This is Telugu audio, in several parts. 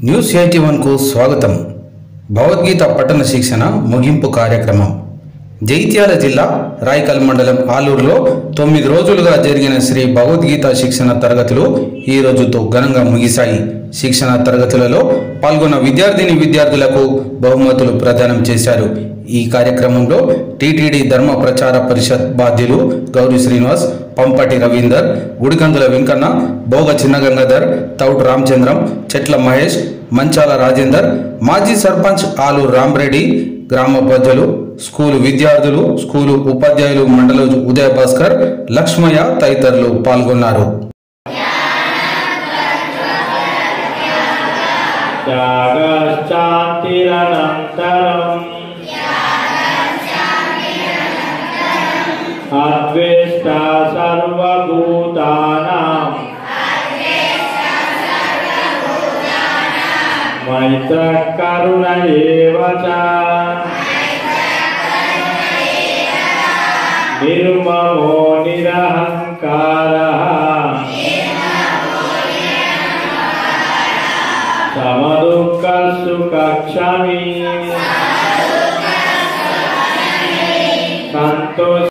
న్యూస్ 81కు స్వాగతం. భగవద్గీత పఠన శిక్షణ ముగింపు కార్యక్రమం. జగిత్యాల జిల్లా రాయకల్ మండలం ఆలూరులో 9 రోజులుగా జరిగిన శ్రీ భగవద్గీత శిక్షణ తరగతులు ఈ రోజుతో ఘనంగా ముగిశాయి. శిక్షణ తరగతులలో పాల్గొన్న విద్యార్థులకు బహుమతులు ప్రదానం చేశారు. ఈ కార్యక్రమంలో టీటీడీ ధర్మ ప్రచార పరిషత్ బాధ్యులు గౌరీ శ్రీనివాస్, పంపటి రవీందర్, గుడికందుల వెంకన్న, భోగ చిన్నగంగాధర్, తౌట్ రామచంద్రం, చెట్ల మహేష్, మంచాల రాజేందర్, మాజీ సర్పంచ్ ఆలూరు రామరెడ్డి, గ్రామ ప్రజలు, స్కూలు విద్యార్థులు, స్కూలు ఉపాధ్యాయులు, మండల ఉదయ భాస్కర్, లక్ష్మయ్య తదితరులు పాల్గొన్నారు. అద్వేష్టా సర్వభూతానాం మైత్రః కరుణ ఏవ చ నిర్మమో నిరహంకారః సమదుఃఖ సుఖ క్షమీ సంతోష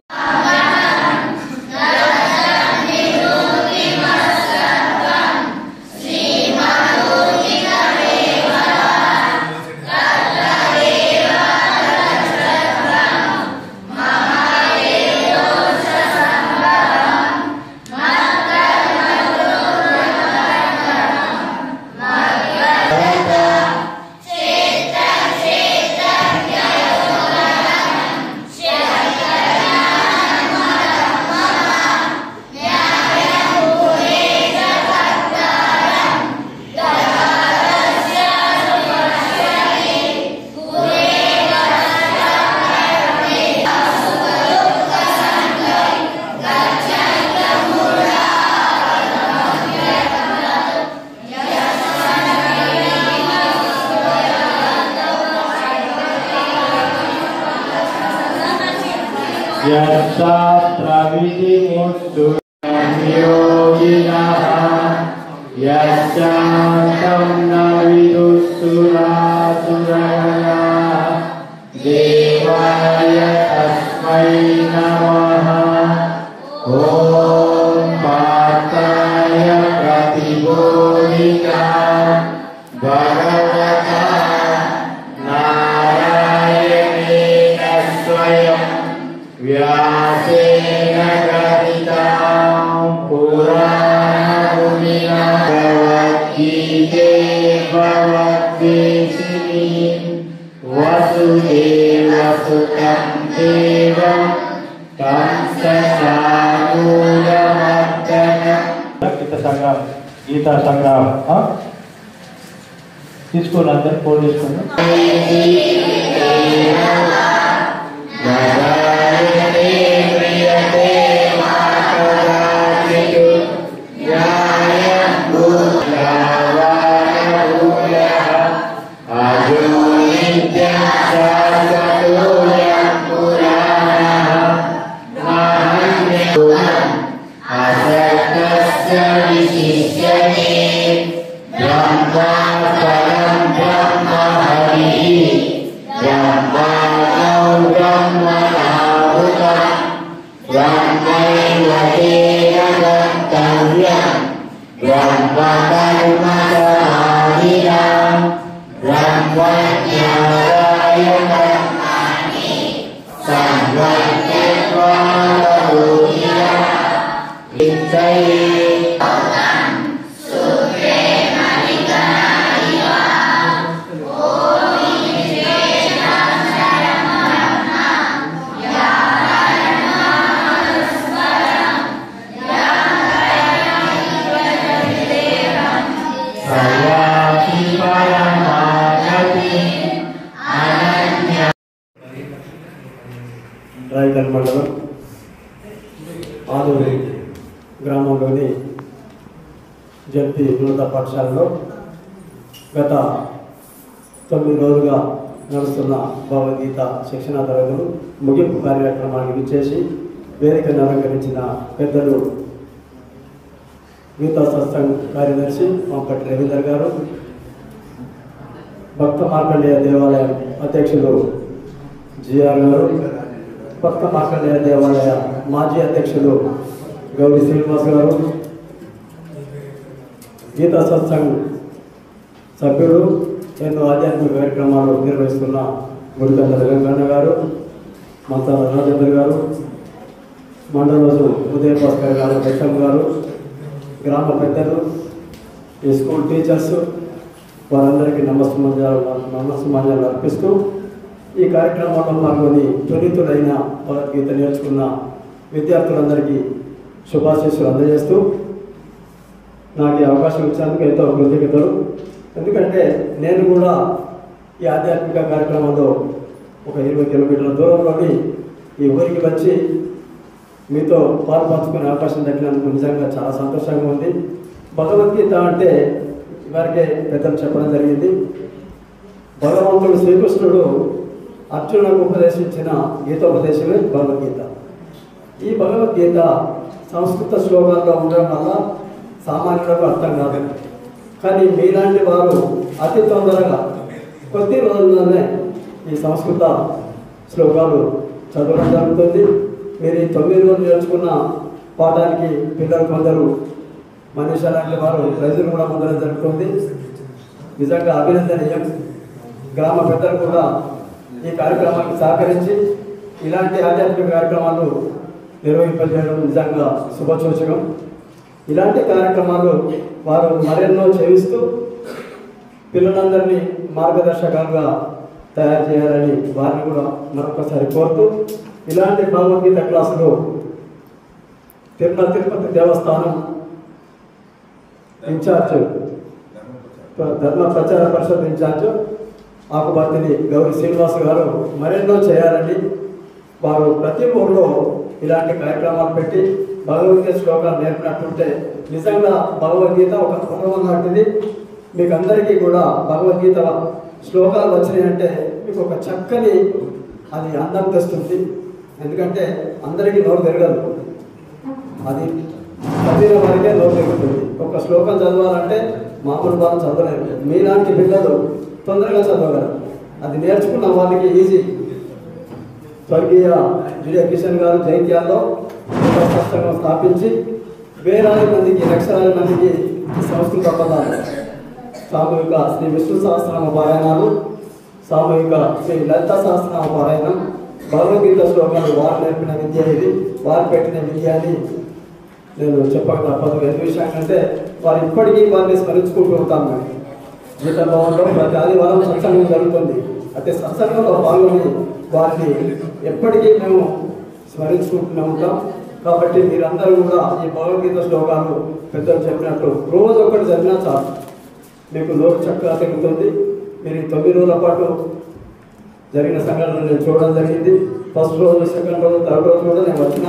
యశాస్త్రవిధిముక్తుయోగినః యశ్చాంతం న విదుఃసురాసురగణాః దేవాయ తస్మై నమః. ఓం పార్థాయ ప్రతిబోధితా భగవతా నారాయణేన స్వయం వ్యాసేన గదితాం పురాణమునినా భగవద్గీతే భగవద్వేషిణీ వసుదేవసుతం దేవం తం ససానూరమర్దనం. గీతా సంగ్రహం తీసుకోండి, అందరు ఫోన్ తీసుకోండి. రాయకల్ మండలం ఆలూరు గ్రామంలోని జడ్పీ ఉన్నత పాఠశాలలో గత 9 రోజులుగా నడుస్తున్న భగవద్గీత శిక్షణ తరగతులు ముగింపు కార్యక్రమానికి విచ్చేసి వేదికను అలంకరించిన పెద్దలు గీతా సత్సంగ్ కార్యదర్శి పంపటి రవీందర్ గారు, భక్త మార్కండేయ దేవాలయం అధ్యక్షులు జిఆర్ గారు, భక్త మార్కండేయ దేవాలయ మాజీ అధ్యక్షులు గౌరీ శ్రీనివాస్ గారు, గీతా సత్సంగ్ సభ్యులు, ఎన్నో ఆధ్యాత్మిక కార్యక్రమాలు నిర్వహిస్తున్న గుడికంద వెంకన్న గారు, మంతాల రాజేంద్ర గారు, మండలరాజు ఉదయ భాస్కర్ గారు, వెంకన్న గారు, గ్రామ పెద్దలు, ఈ స్కూల్ టీచర్స్ వారందరికీ నమస్సుమాంజలు అర్పిస్తూ ఈ కార్యక్రమంలో పాల్గొని పునీతుడైన భగవద్గీత నేర్చుకున్న విద్యార్థులందరికీ శుభాశీస్సులు అందజేస్తూ నాకు ఈ అవకాశం ఇచ్చినందుకు ఎంతో కృతజ్ఞతలు. ఎందుకంటే నేను కూడా ఈ ఆధ్యాత్మిక కార్యక్రమంలో ఒక 20 కిలోమీటర్ల దూరంలోని ఈ ఊరికి వచ్చి మీతో పాల్పంచుకునే అవకాశం దక్కినందుకు నిజంగా చాలా సంతోషంగా ఉంది. భగవద్గీత అంటే ఇవరికే పెద్దలు చెప్పడం జరిగింది. భగవంతుడు శ్రీకృష్ణుడు అర్జునులకు ఉపదేశించిన గీతోపదేశమే భగవద్గీత. ఈ భగవద్గీత సంస్కృత శ్లోకాల్లో ఉండడం వల్ల సామాన్యులకు అర్థం కాదు. కానీ మీలాంటి వారు అతి తొందరగా కొద్ది రోజుల్లోనే ఈ సంస్కృత శ్లోకాలు చదవడం జరుగుతుంది. మీరు ఈ 9 రోజులు నేర్చుకున్న పాఠానికి పిల్లలు కొందరు మనీష లాంటి వారు రైతులు కూడా పొందడం జరుగుతుంది. నిజంగా అభినందనీయం. గ్రామ పెద్దలు కూడా ఈ కార్యక్రమానికి సహకరించి ఇలాంటి ఆధ్యాత్మిక కార్యక్రమాలు నిర్వహింపజేయడం నిజంగా శుభసూచకం. ఇలాంటి కార్యక్రమాలు వారు మరెన్నో చేయిస్తూ పిల్లలందరినీ మార్గదర్శకాలుగా తయారు చేయాలని వారిని కూడా మరొకసారి కోరుతూ, ఇలాంటి భగవద్గీత క్లాసులు తిరుపతి దేవస్థానం ఇన్ఛార్జ్, ధర్మ ప్రచార పరిషత్ ఇన్ఛార్జ్ ఆకుపర్తిని గౌరీ శ్రీనివాస్ గారు మరెన్నో చేయాలని వారు ప్రతి ఊళ్ళో ఇలాంటి కార్యక్రమాలు పెట్టి భగవద్గీత శ్లోకాలు నేర్పినట్టుంటే నిజంగా భగవద్గీత ఒక పూర్వం లాంటిది. మీకు అందరికీ కూడా భగవద్గీత శ్లోకాలు వచ్చినాయంటే మీకు ఒక చక్కని అది అందం తెస్తుంది. ఎందుకంటే అందరికీ నోరు తిరగదు, అది చదివిన వారికే నోరు తిరుగుతుంది. ఒక శ్లోకం చదవాలంటే మామూలు వాళ్ళు చదవలేరు. మీలాంటి పిల్లలు తొందరగా చదవగలరు. అది నేర్చుకున్న వాళ్ళకి ఈజీ. స్వర్గీయ విజయ కిషన్ గారు జైత్యాల్లో పుస్తకం స్థాపించి వేలాది మందికి, లక్షలాది మందికి సంస్కృత పదాలు, సామూహిక శ్రీ విష్ణు సహస్రనామ పారాయణాలు, సామూహిక శ్రీ లలిత సహస్రనామ పారాయణం, భగవద్గీత శ్లోకాలు వారు నేర్పిన విద్య ఇది. వారు పెట్టిన విద్య అని నేను చెప్పక తప్పదు. ఎందుకు విషయం అంటే వారు ఇప్పటికీ వారిని స్మరించుకుంటూ ఉంటాము. గీత భవన్లో ప్రతి ఆదివారం సత్సంగం జరుగుతుంది. అంటే సత్సంగంలో పాల్గొని వారిని ఎప్పటికీ మేము స్మరించుకుంటూనే ఉంటాం. కాబట్టి మీరందరూ కూడా ఈ భగవద్గీత శ్లోకాలు పెద్దలు చెప్పినట్టు రోజు ఒకటి చదివినా చాలు, మీకు నోరు చక్కగా తిరుగుతుంది. మీరు ఈ 9 రోజుల పాటు జరిగిన సంఘటనలు నేను చూడడం జరిగింది. ఫస్ట్ రోజు, సెకండ్ రోజు, థర్డ్ రోజు కూడా నేను వచ్చిన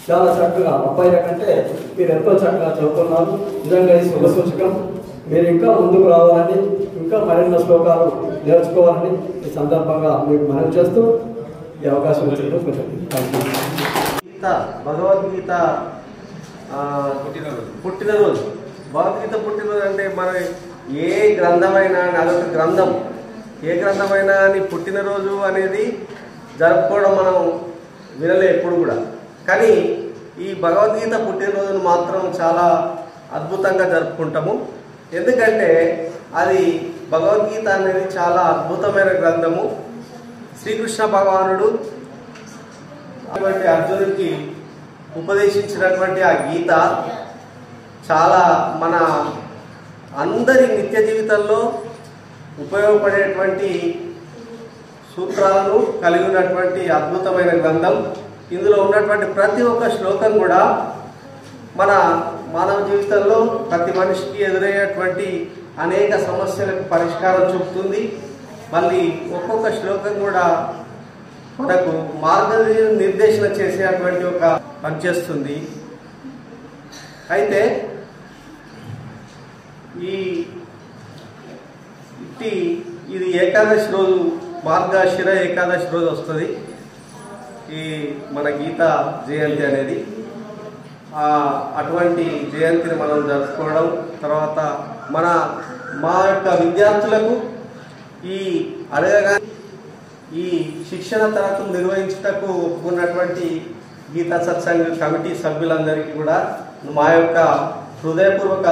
చాలా చక్కగా అబ్బాయిల కంటే మీరు ఎంతో చక్కగా చదువుతున్నారు. నిజంగా ఈ శుభసూచకం. మీరు ఇంకా ముందుకు రావాలని, ఇంకా మరెన్నో శ్లోకాలు నేర్చుకోవాలని ఈ సందర్భంగా మీకు మనవి చేస్తూ ఈ అవకాశం ఇచ్చినందుకు భగవద్గీత పుట్టినరోజు. భగవద్గీత పుట్టినరోజు అంటే మన ఏ గ్రంథమైనా అదొక గ్రంథం. ఏ గ్రంథమైనా అని పుట్టినరోజు అనేది జరుపుకోవడం మనం వినలే ఎప్పుడు కూడా. కానీ ఈ భగవద్గీత పుట్టినరోజును మాత్రం చాలా అద్భుతంగా జరుపుకుంటాము. ఎందుకంటే అది భగవద్గీత అనేది చాలా అద్భుతమైన గ్రంథము. శ్రీకృష్ణ భగవానుడు అర్జునుడికి ఉపదేశించినటువంటి ఆ గీత చాలా మన అందరి నిత్య జీవితంలో ఉపయోగపడేటువంటి సూత్రాలను కలిగి ఉన్నటువంటి అద్భుతమైన గ్రంథం. ఇందులో ఉన్నటువంటి ప్రతి ఒక్క శ్లోకం కూడా మన మానవ జీవితంలో ప్రతి మనిషికి ఎదురయ్యేటువంటి అనేక సమస్యలకు పరిష్కారం చూపుతుంది. మళ్ళీ ఒక్కొక్క శ్లోకం కూడా మనకు మార్గనిర్దేశన చేసేటువంటి ఒక పనిచేస్తుంది. అయితే ఇది ఏకాదశి రోజు, మార్గశిర ఏకాదశి రోజు వస్తుంది ఈ మన గీత జయంతి అనేది. అటువంటి జయంతిని మనం జరుపుకోవడం, తర్వాత మా యొక్క విద్యార్థులకు ఈ అడగగా ఈ శిక్షణ తరగతులు నిర్వహించుటకు ఒప్పుకున్నటువంటి గీతా సత్సంగ్ కమిటీ సభ్యులందరికీ కూడా మా యొక్క హృదయపూర్వక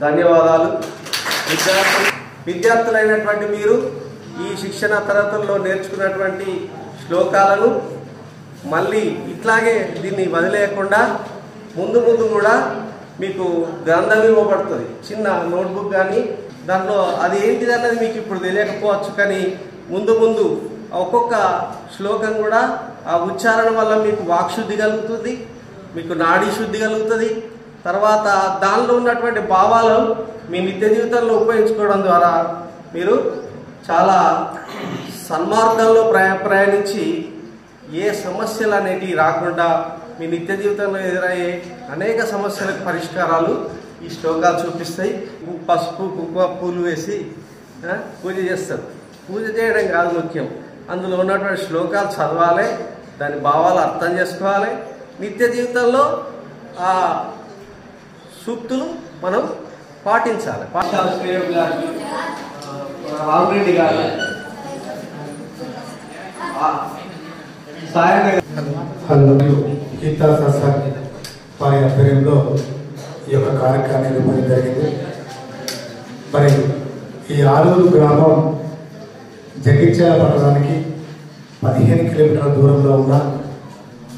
ధన్యవాదాలు. విద్యార్థులైనటువంటి మీరు ఈ శిక్షణ తరగతుల్లో నేర్చుకున్నటువంటి శ్లోకాలను మళ్ళీ ఇట్లాగే దీన్ని వదిలేయకుండా ముందు కూడా మీకు గ్రంథం ఇవ్వబడుతుంది, చిన్న నోట్బుక్ కానీ. దాంట్లో అది ఏంటిది అన్నది మీకు ఇప్పుడు తెలియకపోవచ్చు, కానీ ముందు ఒక్కొక్క శ్లోకం కూడా ఆ ఉచ్చారణ వల్ల మీకు వాక్శుద్ధి కలుగుతుంది, మీకు నాడీ శుద్ధి కలుగుతుంది. తర్వాత దానిలో ఉన్నటువంటి భావాలు మీ నిత్య జీవితంలో ఉపయోగించుకోవడం ద్వారా మీరు చాలా సన్మార్గంలో ప్రయాణించి ఏ సమస్యలు అనేటివి రాకుండా మీ నిత్య జీవితంలో ఎదురయ్యే అనేక సమస్యలకు పరిష్కారాలు ఈ శ్లోకాలు చూపిస్తాయి. పసుపు కుంకుమ పూలు వేసి పూజ చేస్తారు. పూజ చేయడం కాదు ముఖ్యం, అందులో ఉన్నటువంటి శ్లోకాలు చదవాలి, దాని భావాలు అర్థం చేసుకోవాలి. నిత్య జీవితంలో ఆ సూక్తులు మనం పాటించాలి. రామరెడ్డి గారు గీతా సత్సంగ్ వారి ఆధ్వర్యంలో ఈ యొక్క కార్యక్రమాన్ని నిర్వహించడం జరిగింది. మరి ఈ ఆలూరు గ్రామం జగిత్యాల పట్టణానికి 15 కిలోమీటర్ల దూరంలో ఉన్న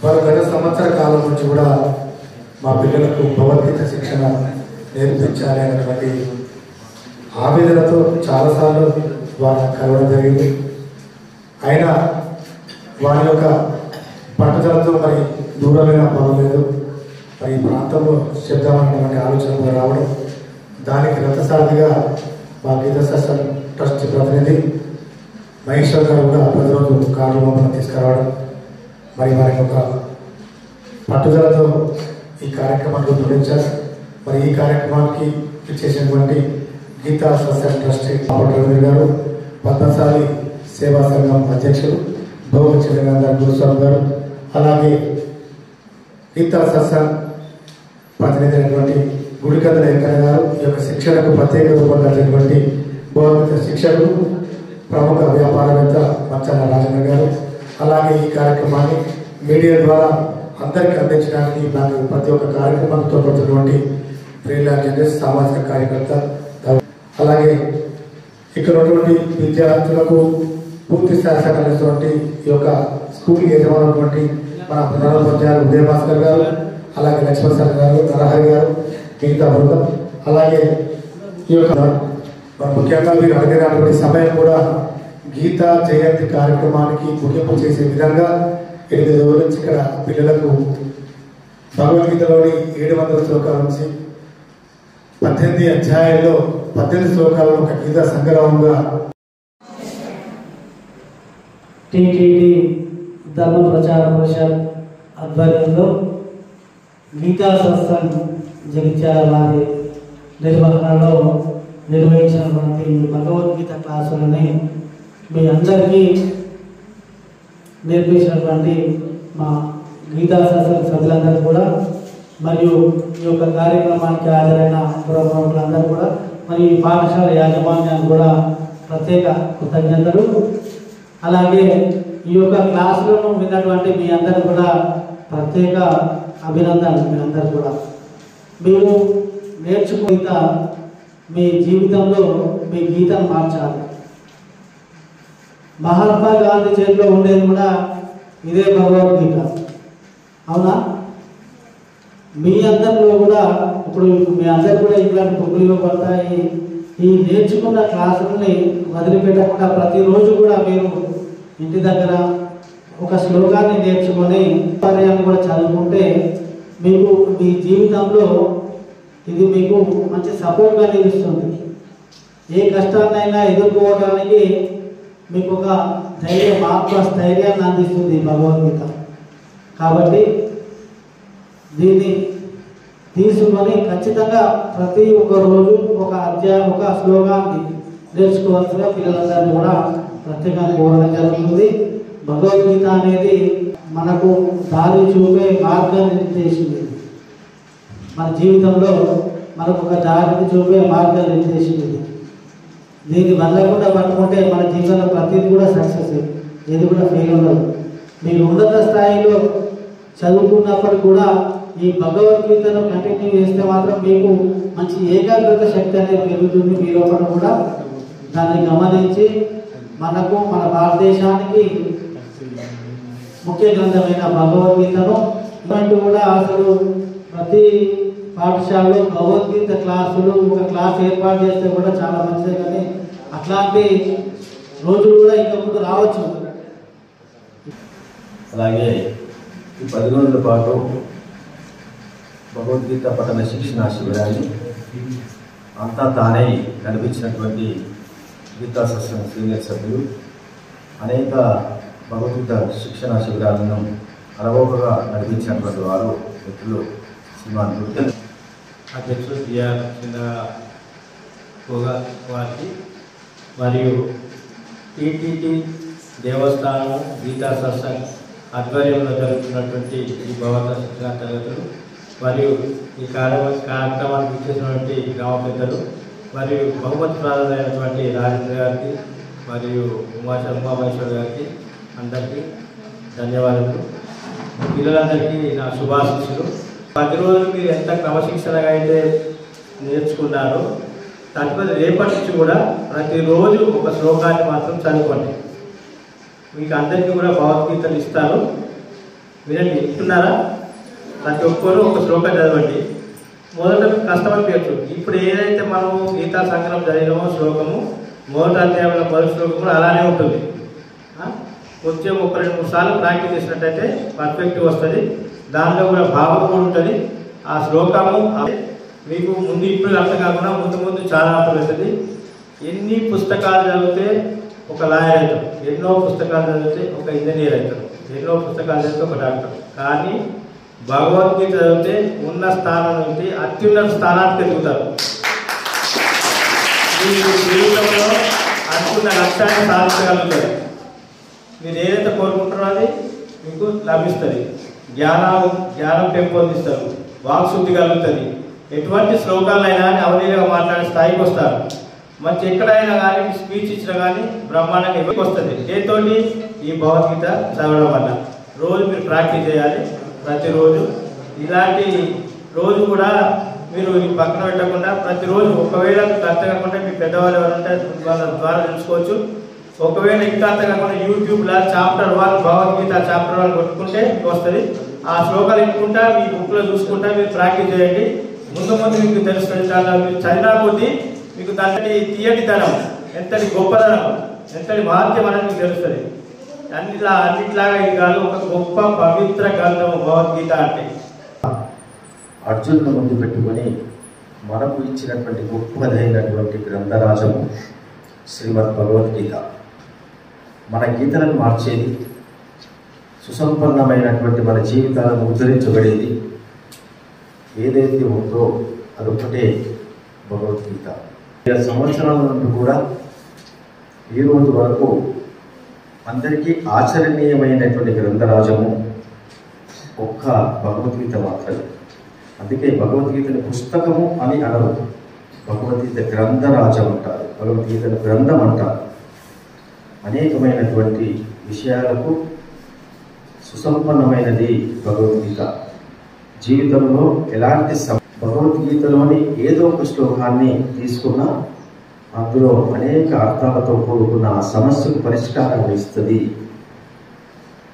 వారు గత సంవత్సర కాలం నుంచి కూడా మా పిల్లలకు భగవద్గీత శిక్షణ నేర్పించాలి అనేటువంటి ఆవేదనతో చాలాసార్లు వారిని కలవడం జరిగింది. అయినా వారి యొక్క పట్టుదలతో మరి దూరమైన పర్వాలేదు, మరి ఈ ప్రాంతంలో చెప్దామన్నటువంటి ఆలోచన కూడా రావడం, దానికి రథసారథిగా మా గీతా సత్సంగ్ ట్రస్ట్ ప్రతినిధి మహేశ్వర్ గారు కూడా ప్రతిరోజు కార్యక్రమం తీసుకురావడం, మరి వారి యొక్క పట్టుదలతో ఈ కార్యక్రమాన్ని రూపొందించారు. మరి ఈ కార్యక్రమానికి ఇచ్చేసినటువంటి గీతా సత్సంగ్ ట్రస్ట్ రవీంద్ర గారు, పద్మశాలి సేవా సంఘం అధ్యక్షులు భౌమ చిరంగ గురుస్వామి గారు, అలాగే గీతా సత్సంగ్ ప్రతినిధి అయినటువంటి గుడికందల వెంకయ్య గారు, ఈ యొక్క శిక్షణకు ప్రత్యేక రూపొందించినటువంటి భగవద్గీత శిక్షకులు ప్రముఖ వ్యాపారవేత్త మచ్చన్న రాజేంద్ర గారు, అలాగే ఈ కార్యక్రమాన్ని మీడియా ద్వారా అందరికీ అందించడానికి నాకు ప్రతి ఒక్క కార్యక్రమానికి తోడ్పడుతున్నటువంటి ప్రేరణ జనరేషన్ సామాజిక కార్యకర్త, అలాగే ఇక్కడ ఉన్నటువంటి విద్యార్థులకు పూర్తి స్థాయి సహకరిస్తున్నటువంటి ఈ యొక్క స్కూల్ యజమానున్నటువంటి మన ప్రధానోపాధ్యాయులు ఉదయభాస్కర్ గారు, అలాగే లక్ష్మణ్ సార్ గారు, నరహరి గారు, మిగతా బృందం, అలాగే ఈ యొక్క ముఖ్యంగా మీరు అడిగినటువంటి సమయం కూడా గీతా జయంతి కార్యక్రమానికి ముగింపు చేసే విధంగా 8 రోజుల నుంచి ఇక్కడ పిల్లలకు భగవద్గీతలోని 700 శ్లోకాల నుంచి 18 అధ్యాయాల్లో 18 శ్లోకాలను ఒక గీతా సంగ్రహంగా టీటీడీ ధర్మ ప్రచార పరిషత్ ఆధ్వర్యంలో గీతా సత్సంగ్ జగిత్యాల వారి నిర్వహణలో నిర్వహించినటువంటి భగవద్గీత క్లాసులని మీ అందరికీ నేర్పించినటువంటి మా గీతా సత్సంగ్ సభ్యులందరూ కూడా, మరియు ఈ యొక్క కార్యక్రమానికి హాజరైన ప్రముఖులందరూ కూడా, మరియు ఈ పాఠశాల యాజమాన్యానికి కూడా ప్రత్యేక కృతజ్ఞతలు. అలాగే ఈ యొక్క క్లాసులను విన్నటువంటి మీ అందరూ కూడా ప్రత్యేక అభినందనలు. మీ అందరూ కూడా మీరు నేర్చుకున్న మీ జీవితంలో మీ గీతను మార్చాలి. మహాత్మా గాంధీ చేతిలో ఉండేది కూడా ఇదే భగవద్గీత, అవునా? మీ అందరిలో కూడా ఇప్పుడు మీ అందరు కూడా ఇట్లాంటి బుక్కులు ఇవ్వబడతాయి. ఈ నేర్చుకున్న క్లాసులని వదిలిపెట్టకుండా ప్రతిరోజు కూడా మీరు ఇంటి దగ్గర ఒక శ్లోకాన్ని నేర్చుకొని పర్యాన్ని కూడా చదువుకుంటే మీకు మీ జీవితంలో ఇది మీకు మంచి సపోర్ట్గా నిలుస్తుంది. ఏ కష్టాన్నైనా ఎదుర్కోవడానికి మీకు ఒక ధైర్యాన్ని అందిస్తుంది భగవద్గీత. కాబట్టి దీన్ని తీసుకొని ఖచ్చితంగా ప్రతి ఒక్క రోజు ఒక శ్లోకాన్ని నేర్చుకోవాల్సిన పిల్లలందరినీ కూడా ప్రత్యేకంగా కోరడం జరుగుతుంది. భగవద్గీత అనేది మనకు దారి చూపే మార్గనిర్దేశం. మన జీవితంలో మనకు ఒక దారిని చూపే మార్గనిర్దేశం. దీన్ని వదలకుండా పట్టుకుంటే మన జీవితంలో ప్రతిదీ కూడా సక్సెస్, ఏది కూడా ఫెయిల్ ఉండదు. మీరు ఉన్నత స్థాయిలో చదువుకున్నప్పుడు కూడా ఈ భగవద్గీతను కంటిన్యూ చేస్తే మాత్రం మీకు మంచి ఏకాగ్రత శక్తి అనేది పెరుగుతుంది. మీ లోపల కూడా దాన్ని గమనించి మనకు మన భారతదేశానికి ముఖ్య గ్రంథమైన భగవద్గీతను ఇలాంటి కూడా అసలు ప్రతి పాఠశాలలో భగవద్గీత క్లాసులు ఒక క్లాస్ ఏర్పాటు చేస్తే కూడా చాలా మంచిదే. కానీ అట్లాంటి రోజులు కూడా ఇంకా ముందు రావచ్చు. అలాగే ఈ 10 రోజుల పాటు భగవద్గీత పఠన శిక్షణ శిబిరాన్ని అంతా తానే నడిపించినటువంటి గీతా సత్సంగ సీనియర్ సభ్యులు, అనేక భగవద్గీత శిక్షణ శిబిరాలను అలవోకగా నడిపించినటువంటి వారు మిత్రులు శ్రీమాన్ గుర్తెల్ అధ్యక్షుడు బిఆర్ చిన్న వారికి మరియు టీటీటీ దేవస్థానం గీతా సత్సంగ్ ఆధ్వర్యంలో జరుగుతున్నటువంటి ఈ భగవద్గీత శిక్షణ తరగతులు మరియు ఈ కార్యక్రమానికి ఇచ్చేసినటువంటి గ్రామ పెద్దలు మరియు బహుమతి ప్రాధాన్యమైనటువంటి రాజేంద్ర గారికి మరియు ఉమామహేశ్వర్ గారికి అందరికీ ధన్యవాదాలు. పిల్లలందరికీ నా శుభాశీస్సులు. 10 రోజులు మీరు ఎంత క్రమశిక్షణగా అయితే నేర్చుకున్నారో తదుపరి రేపటి నుంచి కూడా ప్రతిరోజు ఒక శ్లోకాన్ని మాత్రం చదువుకోండి. మీకు అందరికీ కూడా భగవద్గీతలు ఇస్తారు, వినండి. ఇస్తున్నారా? ప్రతి ఒక్కరు ఒక శ్లోకం చదవండి. మొదట కష్టమైపోయచ్చు. ఇప్పుడు ఏదైతే మనం గీతా సంగ్రహం చదివినామో శ్లోకము మొదటి అధ్యాయంలో మొదటి శ్లోకం కూడా అలానే ఉంటుంది. వచ్చే 1-2-3 సార్లు ప్రాక్టీస్ చేసినట్టయితే పర్ఫెక్ట్ వస్తుంది. దానిలో కూడా భావం కూడా ఉంటుంది. ఆ శ్లోకము మీకు ముందు ఇప్పుడు అర్థం కాకుండా ముందు చాలా అర్థమవుతుంది. ఎన్ని పుస్తకాలు చదివితే ఒక లాయర్ అవుతారు, ఎన్నో పుస్తకాలు చదివితే ఒక ఇంజనీర్ అవుతారు, ఎన్నో పుస్తకాలు చదివితే ఒక డాక్టర్. కానీ భగవద్గీత చదివితే ఉన్న స్థానం నుంచి అత్యున్నత స్థానానికి ఎదుగుతారు. మీ జీవితంలో అనుకున్న లక్ష్యాన్ని సాధించగలుగుతారు. మీరు ఏదైతే కోరుకుంటారో అది మీకు లభిస్తుంది. జ్ఞానం పెంపొందిస్తారు, వాక్శుద్ధి కలుగుతుంది. ఎటువంటి శ్లోకాలైనా కానీ అవలీలగా మాట్లాడే స్థాయికి వస్తారు. మంచి ఎక్కడైనా కానీ స్పీచ్ ఇచ్చినా కానీ బ్రహ్మాండంగా ఎవరికి వస్తుంది. దేంతో ఈ భగవద్గీత చదవడం వల్ల. రోజు మీరు ప్రాక్టీస్ చేయాలి. ప్రతిరోజు ఇలాంటి రోజు కూడా మీరు పక్కన పెట్టకుండా ప్రతిరోజు ఒకవేళ అర్థం కాకుండా మీ పెద్దవాళ్ళు ఎవరు ఉంటే వాళ్ళ ద్వారా తెలుసుకోవచ్చు. ఒకవేళ ఇంకా అర్థం కాకుండా యూట్యూబ్లో చాప్టర్ 1 భగవద్గీత చాప్టర్ 1 కొట్టుకుంటే మీకు వస్తుంది. ఆ శ్లోకాలు ఇంటుకుంటా మీ బుక్లో చూసుకుంటా మీరు ప్రాక్టీస్ చేయండి. ముందు మీకు తెలుస్తుంది. చాలా మీరు చదివినా కొద్దీ మీకు దాంట్లో తీయటితనం, ఎంతటి గొప్పతనం, ఎంతటి మహత్యం అనేది మీకు తెలుస్తుంది. అన్నిట్లాగా ఇది కాదు, ఒక గొప్ప పవిత్ర గ్రంథము భగవద్గీత అంటే. అర్జునుడు ముందు పెట్టుకొని మనకు ఇచ్చినటువంటి గొప్పదైనటువంటి గ్రంథరాజము శ్రీమద్ భగవద్గీత. మన గీతలను మార్చేది, సుసంపన్నమైనటువంటి మన జీవితాలను ఉద్ధరించబడేది ఏదైతే ఉందో అదొక్కటే భగవద్గీత. 5 సంవత్సరాల నుండి కూడా ఈ రోజు వరకు అందరికీ ఆచరణీయమైనటువంటి గ్రంథరాజము ఒక్క భగవద్గీత మాత్రమే. అందుకే భగవద్గీతను పుస్తకము అని అనరు, భగవద్గీత గ్రంథరాజం అంటారు, భగవద్గీతను గ్రంథం అంటారు. అనేకమైనటువంటి విషయాలకు సుసంపన్నమైనది భగవద్గీత. జీవితంలో ఎలాంటి భగవద్గీతలోని ఏదో ఒక శ్లోకాన్ని తీసుకున్నా అందులో అనేక అర్థాలతో కూడుకున్న ఆ సమస్యకు పరిష్కారం ఇస్తుంది.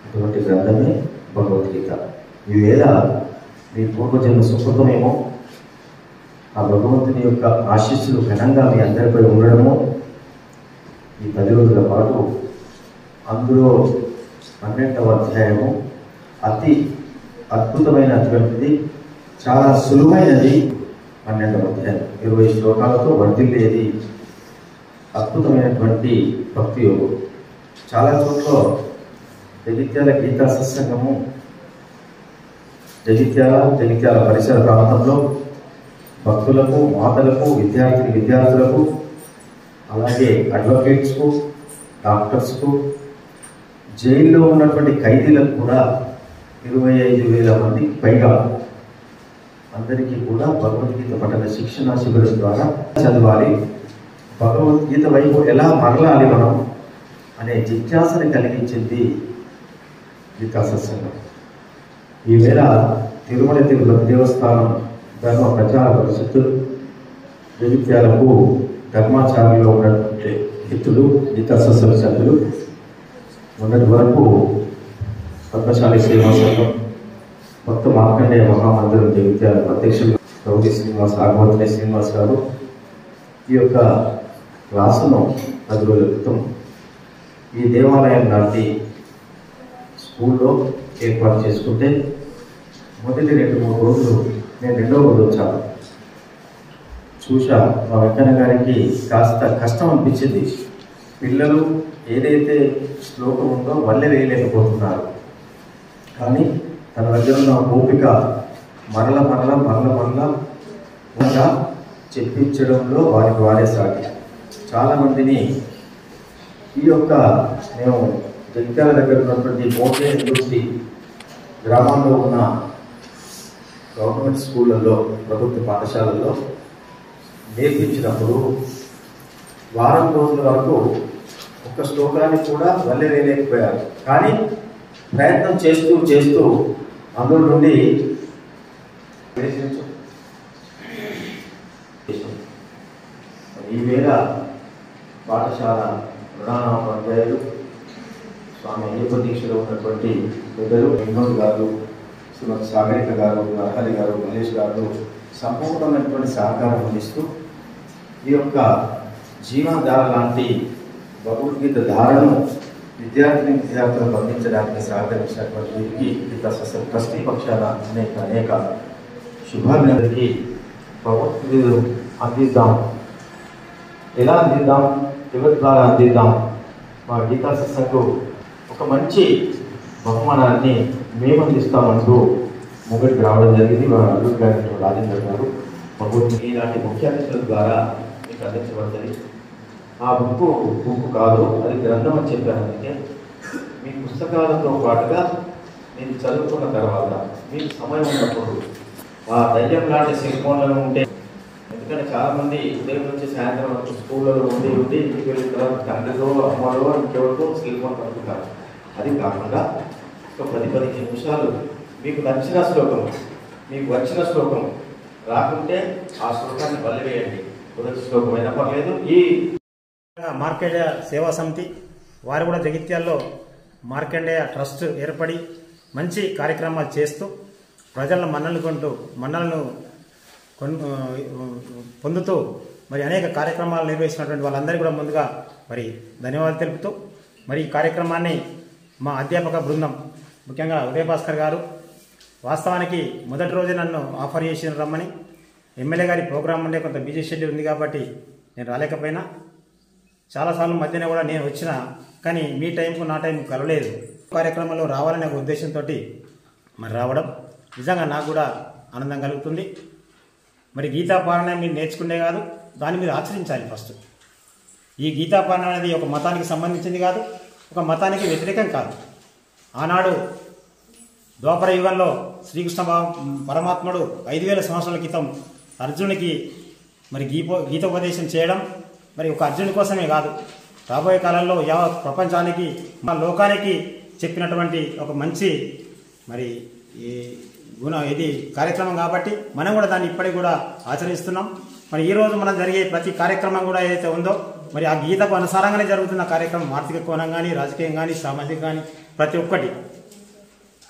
అటువంటి గ్రంథమే భగవద్గీత. ఈవేళ మీ పూర్వజన్మ సుకృతమేమో, ఆ భగవంతుని యొక్క ఆశీస్సులు ఘనంగా మీ అందరిపై ఉండడము. ఈ 10 రోజుల పాటు అందులో 12వ అధ్యాయము అతి అద్భుతమైనటువంటిది, చాలా సులువైనది. 12వ అధ్యాయం 20 శ్లోకాలతో వర్ధిల్లేది అద్భుతమైనటువంటి భక్తి యోగం. చాలా చోట్ల జగిత్యాల గీతా సత్సంగము, జగిత్యాల పరిసర ప్రాంతంలో భక్తులకు, మాతలకు, విద్యార్థులకు, అలాగే అడ్వకేట్స్కు, డాక్టర్స్కు, జైల్లో ఉన్నటువంటి ఖైదీలకు కూడా 25,000 మందికి పైగా అందరికీ కూడా భగవద్గీత పఠన శిక్షణ శిబిరం ద్వారా చదవాలి. భగవద్గీత వైపు ఎలా మరలాలి మనం అనే జిజ్ఞాసని కలిగించింది గీతా సత్సంగం. ఈవేళ తిరుమల తిరుపతి దేవస్థానం ధర్మ ప్రచార పరిషత్తు జగిత్యాలకు ధర్మాచార్యులో ఉన్నటువంటి హితులు గీతా సత్సంగ సభ్యులు మొన్నటి వరకు పద్మశాలి సేవా సంఘం కొత్త మార్కండేయ మహామందిరం జగిత్యాలకు అధ్యక్షులు గౌరీ శ్రీనివాస్ ఆగవత్రి శ్రీనివాస్ గారు ఈ యొక్క క్లాసును 10 రోజుల క్రితం ఈ దేవాలయం లాంటి స్కూల్లో ఏర్పాటు చేసుకుంటే మొదటి 2-3 రోజులు నేను 2వ రోజు వచ్చాను. చూసా మా వెంకన్న గారికి కాస్త కష్టం అనిపించింది. పిల్లలు ఏదైతే శ్లోకం ఉందో వల్లే వేయలేకపోతున్నారు. కానీ తన దగ్గర ఉన్న ఓపిక మరల చెప్పించడంలో వారికి వారే సాటి. చాలామందిని ఈ యొక్క మేము జగిత్యాల దగ్గర ఉన్నటువంటి మోటే గురించి గ్రామాల్లో ఉన్న గవర్నమెంట్ స్కూళ్ళల్లో ప్రభుత్వ పాఠశాలల్లో నేర్పించినప్పుడు వారం రోజుల వరకు ఒక్క శ్లోకాన్ని కూడా వల్లే వేయలేకపోయారు. కానీ ప్రయత్నం చేస్తూ అందులో నుండి ఈవేళ పాఠశాల ప్రధానోపాధ్యాయులు స్వామి అయ్యప్ప దీక్షలో ఉన్నటువంటి పెద్దలు వినోద్ గారు, శ్రీమతి సాగరిక గారు, నరహరి గారు, మహేష్ గారు సంపూర్ణమైనటువంటి సహకారం అందిస్తూ ఈ యొక్క జీవనధార లాంటి భగవద్గీత ధారను విద్యార్థులకు అందించడానికి సహకరించినటువంటి వీరికి గీతా సత్సంగ ట్రస్టీ పక్షాన అనేక శుభాభినందనకి భగవద్గీత అందిద్దాం. ఎలా అందిద్దాం? ఎవరి ద్వారా అందిద్దాం? మా గీతా సత్సంగకు ఒక మంచి బహుమానాన్ని మేము అందిస్తామంటూ ముంగడికి రావడం జరిగింది. మా అల్లుడు గారి రాజేంద్ర గారు భగవద్గీత ఇలాంటి ముఖ్య అతిథుల ద్వారా మీకు అందించబడుతుంది. ఆ బుక్కు కాదు, అది గ్రంథం అని చెప్పాను. అందుకే మీ పుస్తకాలతో పాటుగా మీరు చదువుకున్న తర్వాత మీకు సమయం ఉన్నప్పుడు ఆ ధైర్యం లాంటి సెల్ ఫోన్లలో ఉంటే, ఎందుకంటే చాలామంది ఉదయం నుంచి సాయంత్రం వరకు స్కూళ్ళలో ఉండి ఇంటికి వెళ్ళిన తర్వాత తండ్రితో అమ్మలో ఇంకెవరితో సెల్ ఫోన్ పడుతుంటారు. అది కాకుండా ఒక 10-15 నిమిషాలు మీకు నచ్చిన శ్లోకం, మీకు వచ్చిన శ్లోకం రాకుంటే ఆ శ్లోకాన్ని వదిలివేయండి. మొదటి శ్లోకం అయినా పర్లేదు. ఈ మార్కండేయ సేవా సమితి వారు కూడా జగిత్యాల్లో మార్కండేయ ట్రస్ట్ ఏర్పడి మంచి కార్యక్రమాలు చేస్తూ ప్రజలను మన్నలను పొందుతూ మరి అనేక కార్యక్రమాలు నిర్వహిస్తున్నటువంటి వాళ్ళందరికీ కూడా ముందుగా మరి ధన్యవాదాలు తెలుపుతూ మరి ఈ కార్యక్రమాన్ని మా అధ్యాపక బృందం ముఖ్యంగా ఉదయభాస్కర్ గారు వాస్తవానికి మొదటి రోజే నన్ను ఆఫర్ చేసిన రమ్మని, ఎమ్మెల్యే గారి ప్రోగ్రాం ఉండే కొంత బిజీ షెడ్యూల్ ఉంది కాబట్టి నేను రాలేకపోయినా, చాలాసార్లు మధ్యన కూడా నేను వచ్చినా కానీ మీ టైంకు నా టైంకు కలవలేదు. కార్యక్రమంలో రావాలనే ఉద్దేశంతో మరి రావడం నిజంగా నాకు కూడా ఆనందం కలుగుతుంది. మరి గీతాపారాయణ మీరు నేర్చుకునే కాదు, దాన్ని మీరు ఆచరించాలి. ఫస్ట్ ఈ గీతాపారాయణ అనేది ఒక మతానికి సంబంధించింది కాదు, ఒక మతానికి వ్యతిరేకం కాదు. ఆనాడు ద్వాపర యుగంలో శ్రీకృష్ణ పరమాత్ముడు 5000 సంవత్సరాల క్రితం అర్జునుడికి మరి గీతోపదేశం చేయడం మరి ఒక అర్జునుడి కోసమే కాదు, రాబోయే కాలంలో యావత్ ప్రపంచానికి మా లోకానికి చెప్పినటువంటి ఒక మంచి మరి ఇది కార్యక్రమం కాబట్టి మనం కూడా దాన్ని ఇప్పటికి కూడా ఆచరిస్తున్నాం. మరి ఈరోజు మనం జరిగే ప్రతి కార్యక్రమం కూడా ఏదైతే ఉందో మరి ఆ గీతకు అనుసారంగానే జరుగుతున్న కార్యక్రమం, ఆర్థిక కోణం కానీ, రాజకీయం కానీ, సామాజిక కానీ ప్రతి ఒక్కటి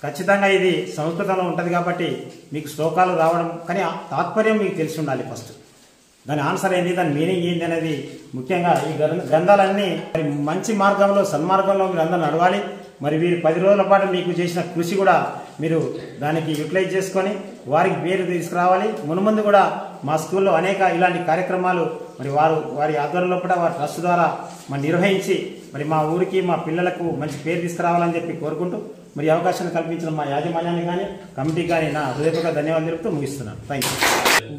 ఖచ్చితంగా ఇది సంస్కృతంలో ఉంటుంది కాబట్టి మీకు శ్లోకాలు రావడం, కానీ ఆ తాత్పర్యం మీకు తెలిసి ఉండాలి. ఫస్ట్ దాని ఆన్సర్ ఏంటి, దాని మీనింగ్ ఏంటి అనేది ముఖ్యంగా ఈ గ్రంథాలన్నీ మరి మంచి మార్గంలో, సన్మార్గంలో మీరు అందరూ నడవాలి. మరి వీరు 10 రోజుల పాటు మీకు చేసిన కృషి కూడా మీరు దానికి యూటిలైజ్ చేసుకొని వారికి పేరు తీసుకురావాలి. మునుముందు కూడా మా స్కూల్లో అనేక ఇలాంటి కార్యక్రమాలు మరి వారి ఆధ్వర్యంలో కూడా వారి ట్రస్ట్ ద్వారా మరి నిర్వహించి మరి మా ఊరికి, మా పిల్లలకు మంచి పేరు తీసుకురావాలని చెప్పి కోరుకుంటూ మరి అవకాశాన్ని కల్పించిన మా యాజమాన్యాన్ని కానీ, కమిటీ కానీ నా హృదయపూర్వక ధన్యవాదాలు తెలుపుతూ ముగిస్తున్నాను. Thank you.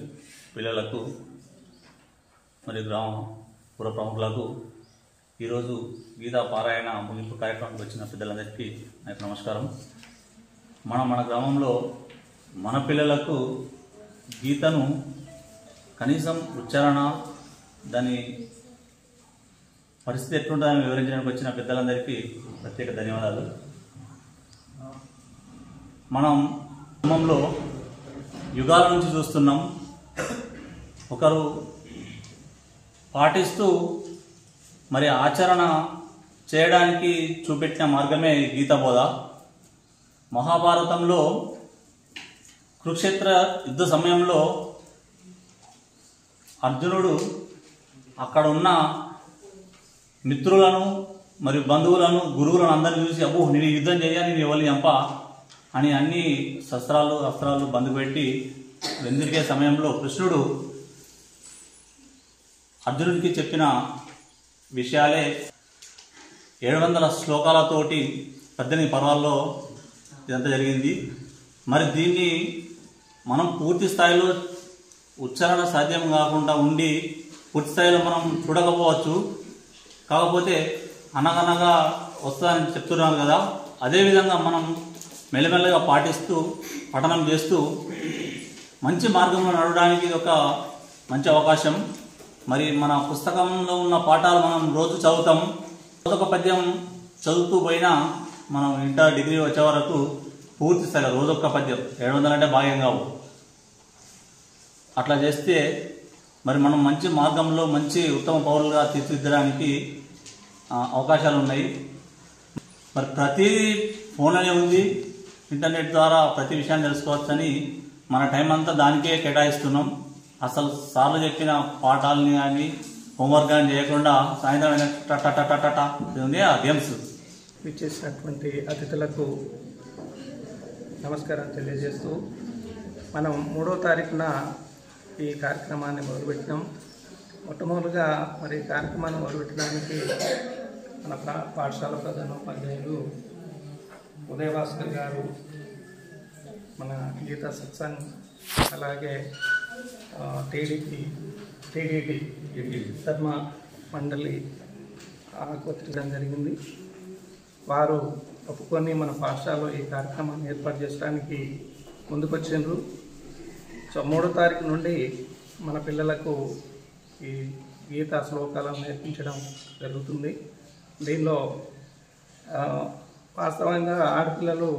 పిల్లలకు మరి గ్రామ పుర ప్రముఖులకు ఈరోజు గీతా పారాయణ ముగింపు కార్యక్రమానికి వచ్చిన పెద్దలందరికీ నాకు నమస్కారం. మన గ్రామంలో మన పిల్లలకు గీతను కనీసం ఉచ్చారణ, దాని పరిస్థితి ఎట్లుంటుందని వివరించడానికి వచ్చిన పెద్దలందరికీ ప్రత్యేక ధన్యవాదాలు. మనం కుటుంబంలో యుగాల నుంచి చూస్తున్నాం. ఒకరు పాటిస్తూ మరి ఆచరణ చేయడానికి చూపెట్టిన మార్గమే గీతాబోధ. మహాభారతంలో కురుక్షేత్ర యుద్ధ సమయంలో అర్జునుడు అక్కడ ఉన్న మిత్రులను మరియు బంధువులను గురువులను అందరిని చూసి అబ్బో నేను యుద్ధం చేయాలి, నేను ఎవరిని చంప అని అన్ని అస్త్రాలు బందుపెట్టి వెందిరిగే సమయంలో కృష్ణుడు అర్జునుడికి చెప్పిన విషయాలే 700 శ్లోకాలతోటి 18 పర్వాల్లో ఇదంతా జరిగింది. మరి దీన్ని మనం పూర్తి స్థాయిలో ఉచ్చారణ సాధ్యం కాకుండా ఉండి పూర్తి స్థాయిలో మనం చూడకపోవచ్చు. కాకపోతే అనగనగా వస్తుందని చెప్తున్నారు కదా, అదేవిధంగా మనం మెల్లమెల్లగా పాటిస్తూ పఠనం చేస్తూ మంచి మార్గంలో నడవడానికి ఒక మంచి అవకాశం. మరి మన పుస్తకంలో ఉన్న పాఠాలు మనం రోజు చదువుతాం. రోజొక పద్యం చదువుతూ పోయినా మనం ఇంటర్ డిగ్రీ వచ్చే వరకు పూర్తి స్థాయిలో రోజొక్క పద్యం 700 అంటే భాగ్యం కావు. అట్లా చేస్తే మరి మనం మంచి మార్గంలో మంచి ఉత్తమ పౌరులుగా తీర్చిదిద్దడానికి అవకాశాలు ఉన్నాయి. మరి ప్రతి ఫోన్లోనే ఉంది, ఇంటర్నెట్ ద్వారా ప్రతి విషయాన్ని తెలుసుకోవచ్చని మన టైం అంతా దానికే కేటాయిస్తున్నాం. అసలు సార్లు చెప్పిన పాఠాలని కానీ హోంవర్క్ కానీ చేయకుండా సాయంత్రం ఉంది ఆ గేమ్స్. విచ్చేసినటువంటి అతిథులకు నమస్కారం తెలియజేస్తూ మనం 3వ తారీఖున ఈ కార్యక్రమాన్ని మొదలుపెట్టినాం. మొట్టమొదటిగా మరి ఈ కార్యక్రమాన్ని మొదలుపెట్టడానికి మన పాఠశాల ప్రధానోపాధ్యాయులు ఉదయభాస్కర్ గారు, మన గీతా సత్సంగ్, అలాగే టీడీటీ ధర్మ మండలి ఆకుపత్రికడం జరిగింది. వారు ఒప్పుకొని మన పాఠశాలలో ఈ కార్యక్రమాన్ని ఏర్పాటు చేయడానికి ముందుకొచ్చిండ్రు. సో 3వ తారీఖు నుండి మన పిల్లలకు ఈ గీతా శ్లోకాలను నేర్పించడం జరుగుతుంది. దీనిలో వాస్తవంగా ఆడపిల్లలు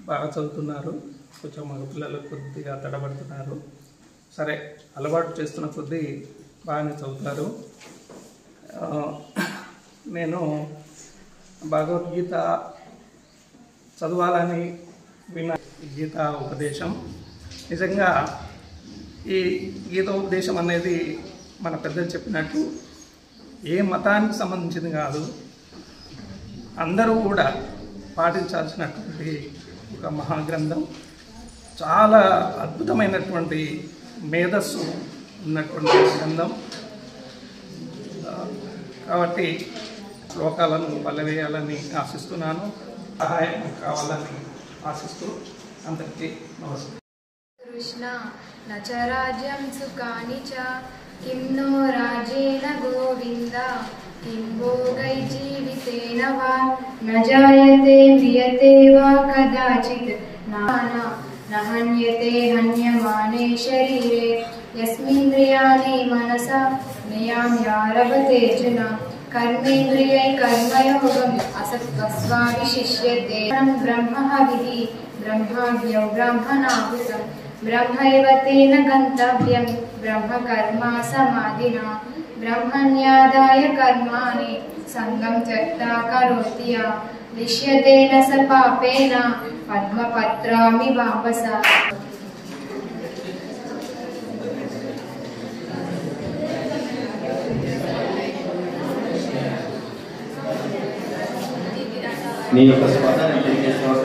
బాగా చదువుతున్నారు, కొంచెం మగపిల్లలు కొద్దిగా తడబడుతున్నారు. సరే, అలవాటు చేస్తున్న కొద్దీ బాగానే చదువుతారు. నేను భగవద్గీత చదవాలని విన్న గీతా ఉపదేశం, నిజంగా ఈ గీతా ఉపదేశం అనేది మన పెద్దలు చెప్పినట్టు ఏ మతానికి సంబంధించింది కాదు, అందరూ కూడా పాటించాల్సినటువంటి ఒక మహాగ్రంథం. చాలా అద్భుతమైనటువంటి మేధస్సు ఉన్నటువంటి గ్రంథం. కాబట్టి శ్లోకాలను వల్లవేయాలని ఆశిస్తున్నాను, సహాయం కావాలని ఆశిస్తూ అందరికీ నమస్కారం. కృష్ణ నచ రాజ్యం సుఖాని చ కిం నో రాజేన గోవింద కిం భోగై జీవితేన వా న జాయతే మ్రియతే వా కదాచిత్ నహన్యతే హన్యమానే శరీరే యస్మింద్రియాణి మనసా నియామ్యారభతేర్జున కర్మేంద్రియై కర్మయోగం అసత్వస్వావిశిష్యతే బ్రహ్మవిధి బ్రహ్మావ్యౌ బ్రహ్మణాహుతం బ్రహ్మైవ తేన గంతవ్యం బ్రహ్మకర్మా సమాధినా బ్రహ్మణ్యాదాయ కర్మాణి సంగం త్యక్తా కరోతి యా లిష్యతేన స పాపేన పద్మపత్రామి వాపసా. నీ యొక్క స్పందన తెలియజేస్తాను.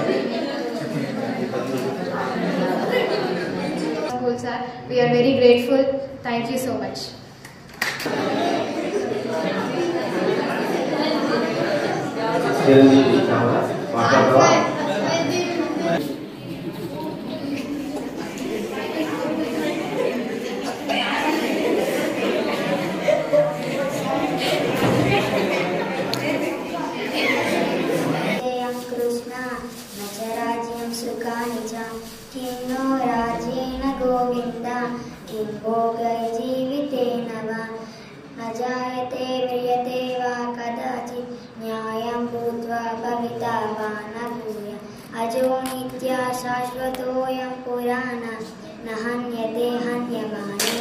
School sir, we are very grateful. Thank you so much. Chiranjeevi కావాలా మాట్లాడవా? కృష్ణ నచ రాజ్యం సుఖాని చ కిం నో రాజేన గోవింద కిం భోగై జీవితేన వా న జాయతే మ్రియతే వా अजो नित्या शाश्वतोऽयं पुराणः न हन्यते हन्यमाने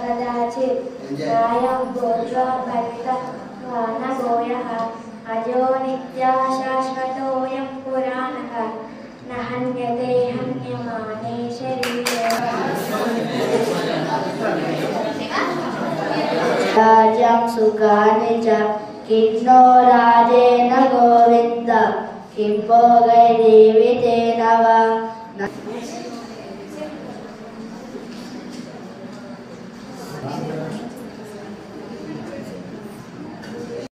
कदाचित् गायं भूत्वा परितः अजो नित्या शाश्वतोऽयं पुराणः न हन्यते हन्यमाने शरीरे राज्यं सुखानि च किन्नो राजेन गोविन्द किं भोगैर्जीवितेन वा